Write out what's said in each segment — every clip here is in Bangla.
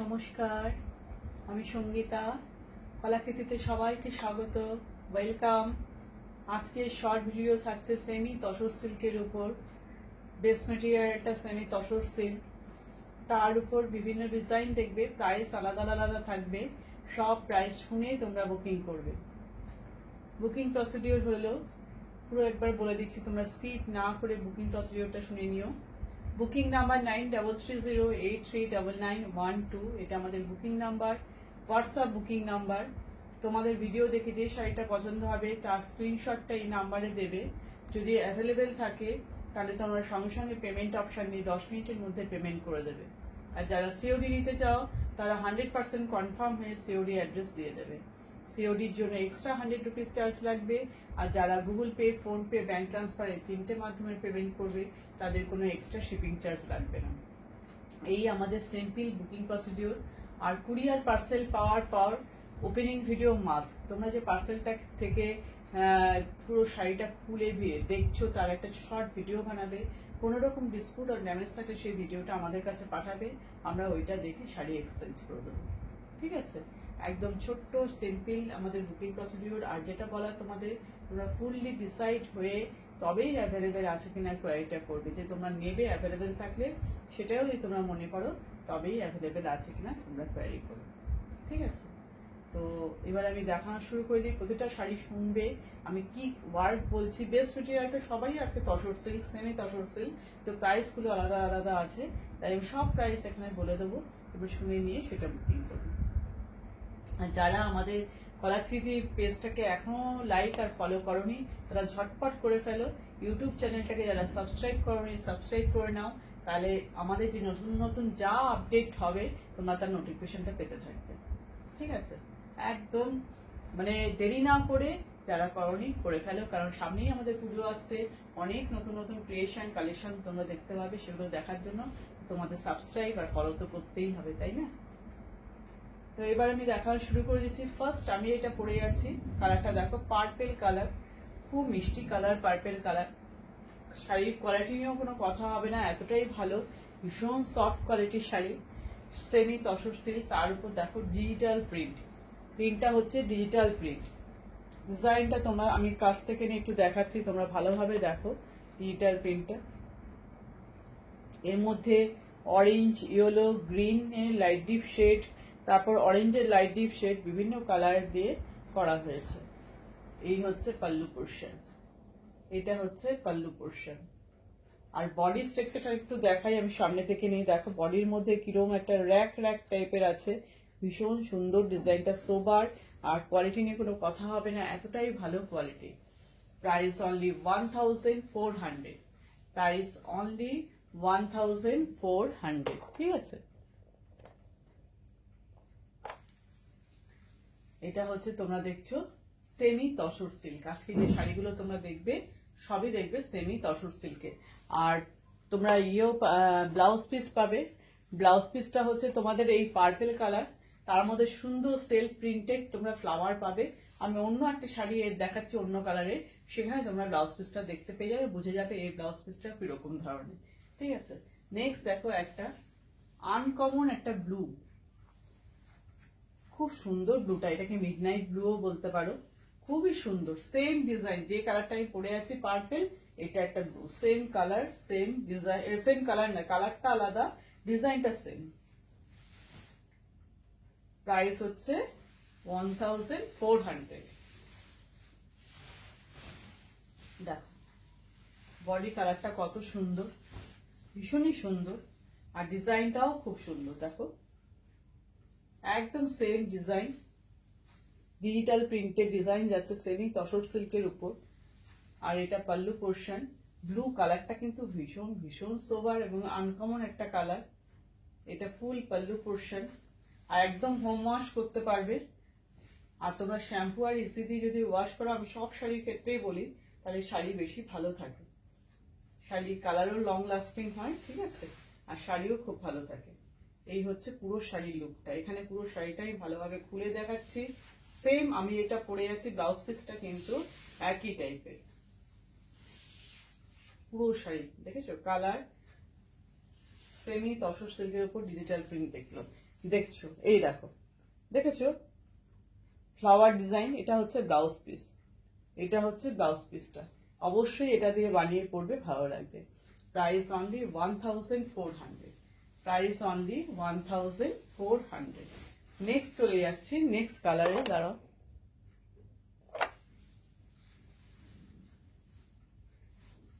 নমস্কার, আমি সঙ্গীতা। কলাকৃতিতে সবাইকে স্বাগত, ওয়েলকাম। আজকে শর্ট ভিডিও থাকছে সেমি তসর সিল্কের উপর। বেস মেটেরিয়ালটা সেমি তসর সিল্ক, তার উপর বিভিন্ন ডিজাইন দেখবে, প্রাইস আলাদা আলাদা থাকবে। সব প্রাইস শুনে তোমরা বুকিং করবে। বুকিং প্রসিডিওর হলো পুরো একবার বলে দিচ্ছি, তোমরা স্কিপ না করে বুকিং প্রসিডিওরটা শুনে নিও। বুকিং নাম্বার 9330839912, এটা আমাদের booking number, WhatsApp booking number. তোমাদের ভিডিও দেখে যে শাড়িটা পছন্দ হবে তার স্ক্রিনশটটা এই নাম্বারে দেবে। যদি অ্যাভেলেবেল থাকে তাহলে তোমরা সঙ্গে সঙ্গে পেমেন্ট অপশন নিয়ে 10 মিনিটের মধ্যে পেমেন্ট করে দেবে। আর যারা সিওডি নিতে চাও তারা 100% কনফার্ম হয়ে সিওডি অ্যাড্রেস দিয়ে দেবে। সিওডির জন্য এক্সট্রা 100 রুপিস চার্জ লাগবে। আর যারা Google pay, PhonePe, bank transfer এই তিনটে মাধ্যমে পেমেন্ট করবে তাদের কোনো এক্সট্রা শিপিং চার্জ লাগবে না। এই আমাদের সিম্পল বুকিং প্রসিডিওর। আর কুরিয়ার পার্সেল পাওয়ার পর ওপেনিং ভিডিও মাস্ট। তোমরা যে পার্সেলটা থেকে পুরো শাড়িটা খুলে দেখছো তার একটা শর্ট ভিডিও বানাবে। কোনো রকম ডিসপুট আর ড্যামেজ থাকলে সেই ভিডিওটা আমাদের কাছে পাঠাবে, আমরা ওইটা দেখে শাড়ি এক্সচেঞ্জ করে দেবো। ঠিক আছে, একদম ছোট্ট সিম্পল আমাদের বুকিং প্রসিডিওর। আর যেটা বলা তোমাদের, তোমরা ফুললি ডিসাইড হয়ে তবেই অ্যাভেলেবেল আছে কিনা কোয়ারিটা করবে। যে তোমরা নেবে অ্যাভেলেবেল থাকলে সেটাও যদি তোমরা মনে করো তবেই অ্যাভেলেবেল আছে কিনা তোমরা কোয়ারি করো। ঠিক আছে, তো এবার আমি দেখানো শুরু করে দিই। প্রতিটা শাড়ি শুনবে আমি কি ওয়ার্ড বলছি। বেস্ট মেটেরিয়ালটা সবাই আজকে tussar silk, semi tussar silk, তো প্রাইসগুলো আলাদা আলাদা আছে, তাই আমি সব প্রাইস এখানে বলে দেবো। এবার শুনে নিয়ে সেটা বুকিং করবে। আর যারা আমাদের কলাকৃতি পেজটাকে এখনো লাইক আর ফলো করনি তারা ঝটপট করে ফেলো। ইউটিউব চ্যানেলটাকে যারা সাবস্ক্রাইব করনি সাবস্ক্রাইব করে নাও, তাহলে আমাদের যে নতুন নতুন যা আপডেট হবে তোমরা তার নোটিফিকেশনটা পেতে থাকবে। ঠিক আছে, একদম মানে দেরি না করে যারা করনি করে ফেলো, কারণ সামনেই আমাদের পুজো আসছে। অনেক নতুন নতুন ক্রিয়েশন কালেকশন তোমরা দেখতে পাবে, সেগুলো দেখার জন্য তোমাদের সাবস্ক্রাইব আর ফলো তো করতেই হবে, তাই না? তো এবার আমি দেখানো শুরু করে দিচ্ছি। ফার্স্ট আমি এটা পরে আছি, কালারটা দেখো, পার্পেল কালার, খুব মিষ্টি কালার, পার্পেল কালার। শাড়ির কোয়ালিটি নিয়েও কোনো কথা হবে না, এতটাই ভালো, ভীষণ সফট কোয়ালিটির শাড়ি, সেমি তসর সিল্ক। তার উপর দেখো ডিজিটাল প্রিন্ট, প্রিন্টটা হচ্ছে ডিজিটাল প্রিন্ট। ডিজাইনটা তোমরা আমি কাছ থেকে নিয়ে একটু দেখাচ্ছি, তোমরা ভালোভাবে দেখো ডিজিটাল প্রিন্টটা। এর মধ্যে অরেঞ্জ, ইয়েলো, গ্রিন এর লাইট ডিপ শেড, তারপর অরেঞ্জের লাইট ডিপ শেড, বিভিন্ন কালার দিয়ে করা হয়েছে। এই হচ্ছে পাল্লু পোর্শন, এটা হচ্ছে পাল্লু পোর্শন। আর বডি স্ট্রাকচারটা একটু দেখাই আমি সামনে থেকে নিয়ে, দেখো বডির মধ্যে কিরকম একটা র্যাক র্যাক টাইপের আছে, ভীষণ সুন্দর ডিজাইনটা, সোবার। আর কোয়ালিটি নিয়ে কোনো কথা হবে না, এতটাই ভালো quality. Price only 1400, price only 1400। ঠিক আছে, এটা হচ্ছে তোমরা দেখছো সেমি তসর সিল্ক। আজকে যে শাড়িগুলো তোমরা দেখবে সবই দেখবে সেমি তসর সিল্কে। আর তোমরা ব্লাউজ পিস পাবে। ব্লাউজ পিসটা হচ্ছে তোমাদের এই পার্পেল কালার, তার মধ্যে সুন্দর সেলফ প্রিন্টেড তোমরা ফ্লাওয়ার পাবে। আমি অন্য একটা শাড়ি দেখাচ্ছি অন্য কালারের, সেখানে তোমরা ব্লাউজ পিসটা দেখতে পেয়ে যাবে, বুঝে যাবে এই ব্লাউজ পিসটা কিরকম ধরনের। ঠিক আছে, নেক্সট দেখো একটা আনকমন একটা ব্লু, খুব সুন্দর ব্লুটা, এটাকে মিডনাইট ব্লুও বলতে পারো, খুবই সুন্দর। সেম ডিজাইন, যে কালারটা আমি পরে আছি পার্পেল, এটা একটা blue, same colour same design, same colour না, কালারটা আলাদা, ডিজাইনটা সেম। প্রাইস হচ্ছে 1400। দেখো বডি কালারটা কত সুন্দর, ভীষণই সুন্দর। আর ডিজাইনটাও খুব সুন্দর, দেখো একদম same design, digital printed design যাচ্ছে সেমি তসর সিল্কের উপর। আর এটা পাল্লু পোর্শন। ব্লু কালারটা কিন্তু ভীষণ ভীষণ সোবার এবং আনকমন একটা কালার। এটা ফুল পাল্লু পোর্শন, আর একদম হোম ওয়াশ করতে পারবে। আর তোমরা শ্যাম্পু আর ইসি দিয়ে যদি ওয়াশ করো, আমি সব শাড়ির ক্ষেত্রেই বলি, তাহলে শাড়ি বেশি ভালো থাকে, শাড়ির কালারও লং লাস্টিং হয়। ঠিক আছে, আর শাড়িও খুব ভালো থাকে। এই হচ্ছে পুরো শাড়ির লুকটা। এখানে পুরো শাড়িটাই ভালোভাবে খুলে দেখাচ্ছি। সেম আমি এটা পরে আছি, ব্লাউজ পিসটা কিন্তু একই টাইপের। পুরো শাড়ি দেখেছো, কালার সেমি তসর সিল্কের উপর ডিজিটাল প্রিন্ট দেখলো। দেখছো, এই দেখো, দেখেছো ফ্লাওয়ার ডিজাইন। এটা হচ্ছে ব্লাউজ পিস, এটা হচ্ছে ব্লাউজ পিসটা। অবশ্যই এটা দিয়ে বানিয়ে পড়বে, ভালো লাগবে। Price only 1400, price only 1400। Next চলে যাচ্ছি নেক্সট কালারে। দাঁড়াও,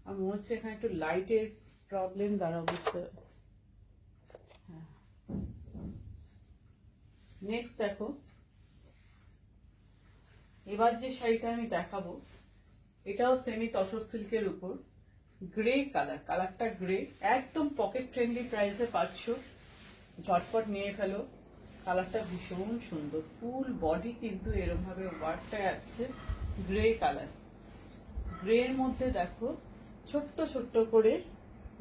আমার মনে হচ্ছে এখানে একটু লাইটের প্রবলেম। দাঁড়াও, বুঝতে। নেক্সট দেখো, এবার যে শাড়িটা আমি দেখাবো এটাও সেমি তসর সিল্কের উপর, গ্রে কালার। কালারটা গ্রে, একদম পকেট ফ্রেন্ডলি প্রাইসে পাচ্ছ, ঝটপট নিয়ে ফেলো। কালারটা ভীষণ সুন্দর, ফুল বডি কিন্তু এরকম ভাবে ওয়ার্কটা আছে। গ্রে কালার, গ্রের মধ্যে দেখো ছোট্ট ছোট্ট করে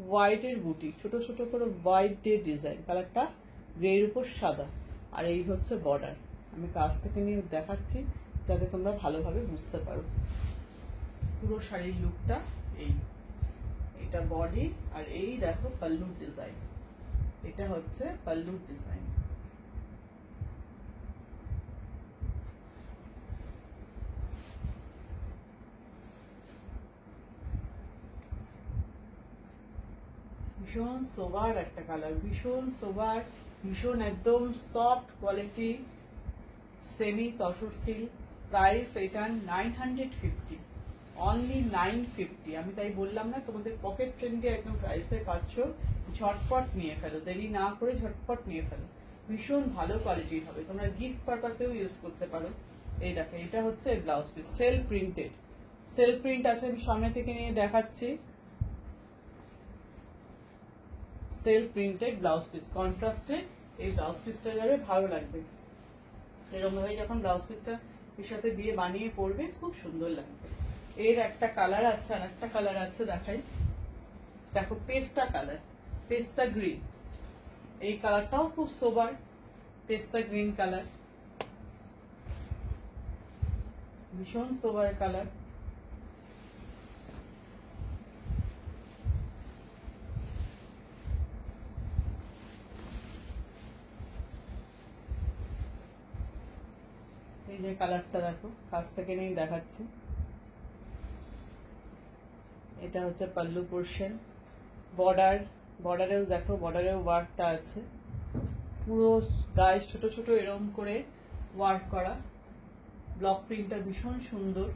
হোয়াইটের বুটি, ছোট ছোট করে হোয়াইট দিয়ে ডিজাইন। কালারটা গ্রের উপর সাদা, আর এই হচ্ছে বর্ডার। আমি কাছ থেকে নিয়ে দেখাচ্ছি যাতে তোমরা ভালোভাবে বুঝতে পারো। পুরো শাড়ির লুকটা এই, এটা বডি, আর এই দেখো পাল্লুর ডিজাইন। এটা হচ্ছে পাল্লুর ডিজাইন। ভীষণ সোবার একটা কালার, ভীষণ সোবার, ভীষণ একদম soft quality, semi tussar silk. Price এটা 950, অনলি 950। আমি তাই বললাম না তোমাদের পকেট ফ্রেন্ডলি একদম প্রাইসে পাচ্ছ, ঝটপট নিয়ে ফেলো, দেরি না করে ঝটপট নিয়ে ফেলো। ভীষণ ভালো কোয়ালিটির হবে, তোমরা গিফট পারপাসেও ইউজ করতে পারো। এই দেখো, এটা হচ্ছে blouse piece, self printed, self print আছে। আমি সামনে থেকে নিয়ে দেখাচ্ছি, সেল প্রিন্টেড ব্লাউজ পিস, কন্ট্রাস্টে এই ব্লাউজ পিসটা যাবে, ভালো লাগবে। এরকম ভাবে যখন ব্লাউজ পিসটা এর সাথে দিয়ে বানিয়ে পরবে খুব সুন্দর লাগবে। এর একটা কালার আছে, আর একটা কালার আছে দেখাই। দেখো পেস্তা কালার, পেস্তা গ্রিন। এই কালারটাও খুব সোবার, পেস্তা গ্রিন কালার, ভীষণ সোবার কালার। এই যে কালারটা দেখো, কাছ থেকে নিয়ে দেখাচ্ছি। এটা হচ্ছে পাল্লু পোর্শন, বর্ডার, বর্ডারেও দেখো, বর্ডারেও ওয়ার্কটা আছে। পুরো গায়ে ছোট ছোট এরকম করে ওয়ার্ক করা, ব্লক প্রিন্টটা ভীষণ সুন্দর।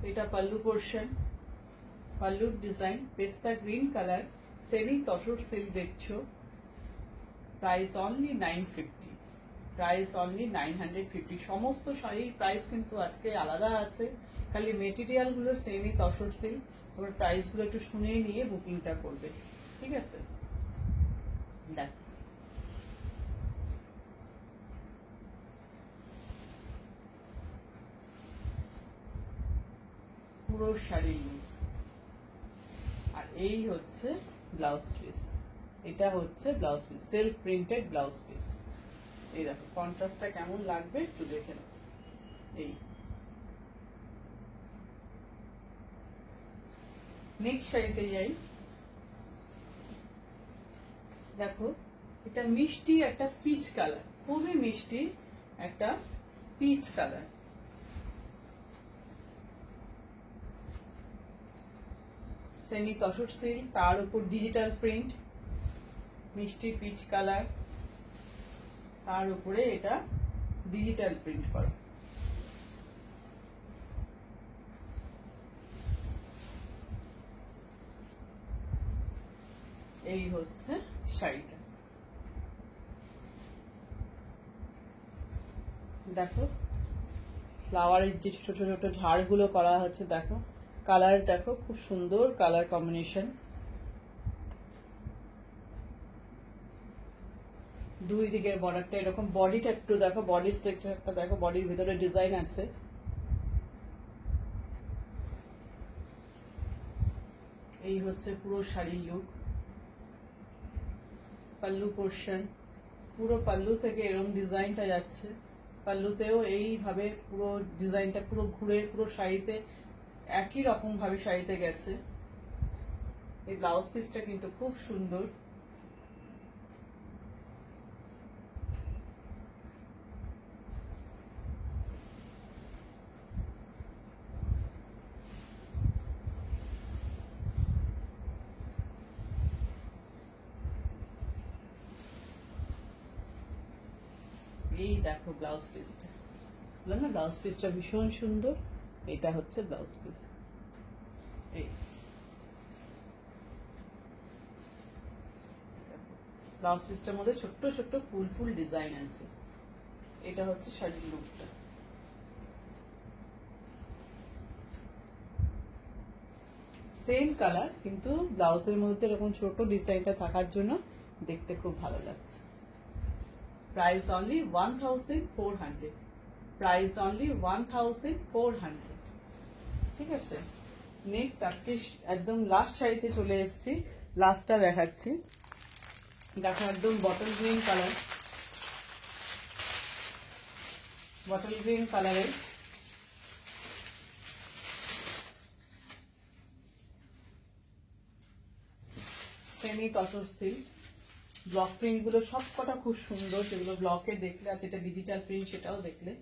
এটা পাল্লু পোর্শন, পাল্লুর ডিজাইন পেস্তা green colour, semi tussar silk দেখছো। Price only 950, price only 950। সমস্ত শাড়ির প্রাইস কিন্তু আজকে আলাদা আছে, খালি মেটেরিয়াল গুলো সেমি তসর সিল্ক। তোমরা প্রাইস গুলো একটু শুনে নিয়ে বুকিংটা করবে, ঠিক আছে? দেখ, পুরো শাড়ি, আর এই হচ্ছে ব্লাউজ পিস, এটা হচ্ছে blouse piece, self printed blouse piece. এই দেখো কন্ট্রাস্টটা কেমন লাগবে একটু দেখে নাও। এই নেক্সট শাড়িতে যাই। দেখো এটা মিষ্টি একটা পিচ কালার, খুবই মিষ্টি একটা peach colour. Semi tussar silk, তার উপর ডিজিটাল প্রিন্ট, মিষ্টি পিচ কালার, তার উপরে এটা ডিজিটাল প্রিন্ট করা। এই হচ্ছে শাড়িটা। দেখো ফ্লাওয়ারের যে ছোট ছোট ঝাড়গুলো করা হচ্ছে, দেখো কালার, দেখো খুব সুন্দর কালার কম্বিনেশন। দুই দিকের বর্ডারটা এরকম, বডিটা একটু দেখো, বডি স্ট্রাকচারটা দেখো, বডির ভিতরে ডিজাইন আছে। এই হচ্ছে পুরো শাড়ির লুক। পাল্লু পোর্শন, পুরো পাল্লু থেকে এরকম ডিজাইনটা যাচ্ছে, পাল্লুতেও এইভাবে পুরো ডিজাইনটা পুরো ঘুরে পুরো শাড়িতে একই রকম ভাবে শাড়িতে গেছে। এই ব্লাউজ পিসটা কিন্তু খুব সুন্দর। এই দেখো ব্লাউজ পিসটা, বললাম না ব্লাউজ পিসটা ভীষণ সুন্দর। এটা হচ্ছে ব্লাউজ পিস। এই ব্লাউজ পিসটার মধ্যে ছোট্ট ছোট্ট ফুল ফুল ডিজাইন আছে। এটা হচ্ছে শাড়ির লুকটা। সেম কালার, কিন্তু ব্লাউজের মধ্যে এরকম ছোট ডিজাইনটা থাকার জন্য দেখতে খুব ভালো লাগছে। Price only 1400, price only 1400। ঠিক আছে, নেক্সট আজকে একদম লাস্ট শাড়িতে চলে এসেছি। লাস্টটা দেখাচ্ছি, দেখো একদম bottle green colour, bottle green কালারের semi tussar silk. Block print গুলো সব কটা খুব সুন্দর, যেগুলো ব্লকে দেখলে আর যেটা ডিজিটাল প্রিন্ট সেটাও দেখলে।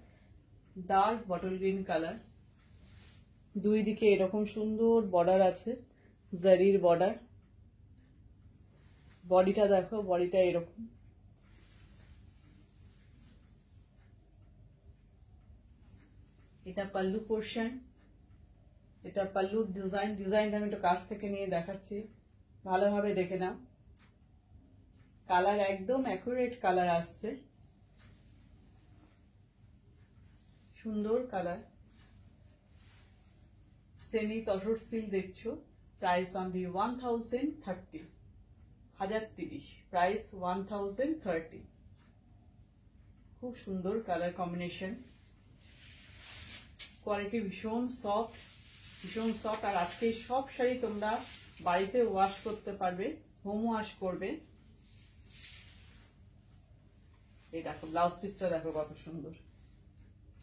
ডার্ক বটল গ্রিন কালার, দুই দিকে এরকম সুন্দর বর্ডার আছে, জারির বর্ডার। বডিটা দেখো, বডিটা এরকম। এটা পাল্লু পোর্শন, এটা পাল্লুর ডিজাইন। ডিজাইনটা আমি একটু কাছ থেকে নিয়ে দেখাচ্ছি, ভালোভাবে দেখে নাও। কালার একদম অ্যাকুরেট কালার আসছে, সুন্দর কালার। সেমি তসর সিল্ক দেখছো। Price only 1030, 1030, price 1030। খুব সুন্দর কালার কম্বিনেশন, কোয়ালিটি ভীষণ সফট, ভীষণ সফট। আর আজকে সব শাড়ি তোমরা বাড়িতে ওয়াশ করতে পারবে, হোম ওয়াশ করবে। এই দেখো ব্লাউজ পিসটা দেখো কত সুন্দর,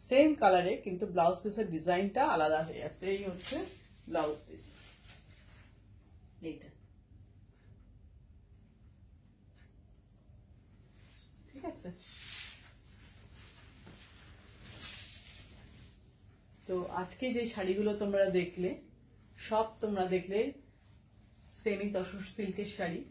সেম কালারে কিন্তু ব্লাউজ পিসের ডিজাইনটা আলাদা হয়ে আছে। এই হচ্ছে ব্লাউজ পিস, এইটা। ঠিক আছে, তো আজকে যে শাড়িগুলো তোমরা দেখলে সব তোমরা দেখলে সেমি তসর সিল্কের শাড়ি।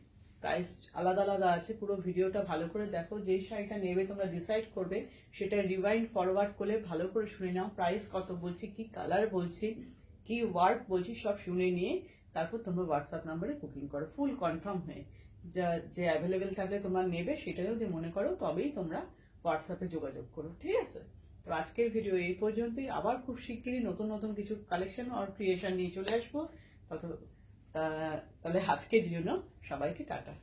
প্রাইস আলাদা আলাদা আছে, পুরো ভিডিওটা ভালো করে দেখো। যেই শাড়িটা নেবে তোমরা ডিসাইড করবে, সেটা রিওয়াইন্ড ফরওয়ার্ড করলে ভালো করে শুনে নাও। প্রাইস কত বলছি, কি কালার বলছি, কি ওয়ার্ক বলছি, সব শুনে নিয়ে তারপর তোমরা হোয়াটসঅ্যাপ নাম্বারে বুকিং করো, ফুল কনফার্ম হয়ে। যে অ্যাভেলেবেল থাকলে তোমরা নেবে সেটা যদি মনে করো তবেই তোমরা হোয়াটসঅ্যাপে যোগাযোগ করো। ঠিক আছে, তো আজকের ভিডিও এই পর্যন্তই। আবার খুব শিগগিরই নতুন নতুন কিছু কালেকশন আর ক্রিয়েশন নিয়ে চলে আসবো। তাহলে আজকের জন্য সবাইকে টাটা।